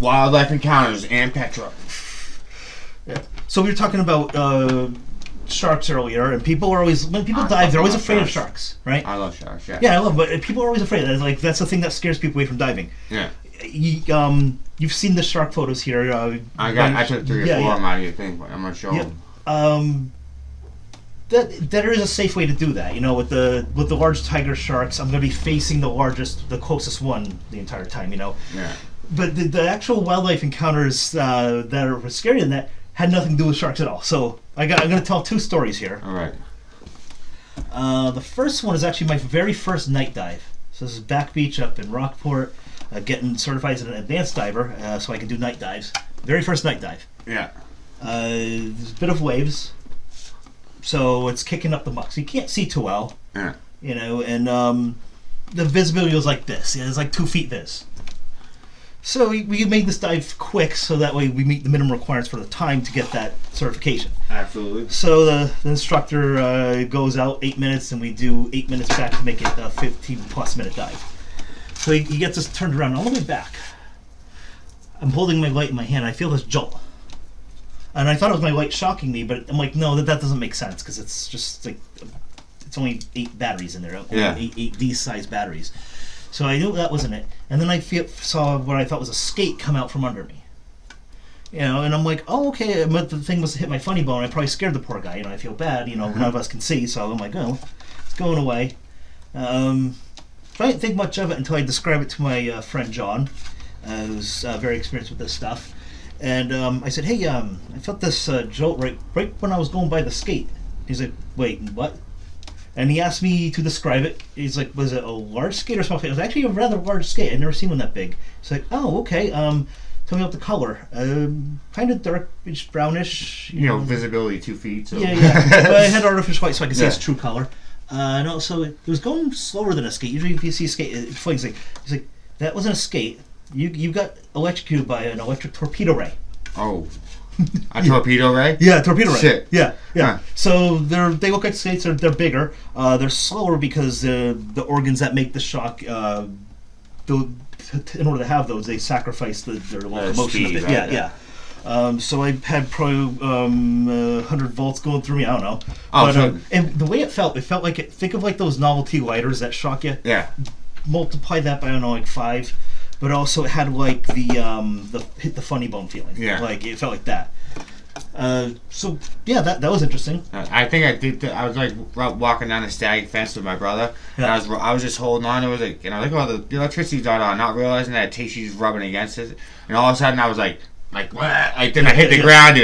Wildlife encounters and Petro. Yeah. So we were talking about sharks earlier, and people are always, when people dive, they're always afraid of sharks, right? I love sharks. Yeah. Yeah, I love, but people are always afraid. That's the thing that scares people away from diving. Yeah. You've seen the shark photos here. I took 3 or 4 of my thing, but I'm gonna show them. There is a safe way to do that. You know, with the large tiger sharks, I'm gonna be facing the closest one the entire time. You know. Yeah. But the actual wildlife encounters that are scarier than that had nothing to do with sharks at all. So I'm gonna tell 2 stories here. All right. The first one is actually my very first night dive. So this is Back Beach up in Rockport. Getting certified as an advanced diver, so I can do night dives. Very first night dive. Yeah. There's a bit of waves, so it's kicking up the muck. So you can't see too well. Yeah. You know, and the visibility was like this. It's like 2 feet vis. So we made this dive quick, so that way we meet the minimum requirements for the time to get that certification. Absolutely. So the instructor goes out 8 minutes, and we do 8 minutes back to make it a 15+ minute dive. So he gets us turned around all the way back. I'm holding my light in my hand. I feel this jolt. And I thought it was my light shocking me, but I'm like, no, that doesn't make sense, because it's just like, it's only 8 batteries in there. Yeah. 8 these size batteries. So I knew that wasn't it. And then I saw what I thought was a skate come out from under me. You know, and I'm like, oh, okay, but the thing must have hit my funny bone. I probably scared the poor guy. You know, I feel bad. You know, none of us can see, so I'm like, oh, it's going away. I didn't think much of it until I described it to my friend John, who's very experienced with this stuff. And I said, hey, I felt this jolt right when I was going by the skate. He's like, wait, what? And he asked me to describe it. He's like, was it a large skate or small skate? It was actually a rather large skate. I'd never seen one that big. He's like, oh, okay. Tell me about the color. Kind of darkish, brownish. You know, visibility 2 feet. So. Yeah. But I had artificial light, so I could see its true color. No, so it was going slower than a skate. Usually if you see a skate, it's funny. He's like, that wasn't a skate. You got electrocuted by an electric torpedo ray. Oh. A torpedo ray? Yeah, torpedo ray. Shit. Yeah. Huh. So they look like skates. They're bigger. They're slower because the organs that make the shock, in order to have those, they sacrifice their locomotion. Speed, right? Yeah. Yeah. So I had probably 100 volts going through me. I don't know. Oh, but, and the way it felt like think of like those novelty lighters that shock you. Yeah. Multiply that by, I don't know, like 5. But also it had like the hit the funny bone feeling. Yeah. Like it felt like that. So yeah, that was interesting. I think I did. I was like walking down a stag fence with my brother, and I was just holding on. It was like, and I was like, oh, the electricity's not on, not realizing that Tashy's rubbing against it, and all of a sudden I was like, what? Like then I hit the ground, dude.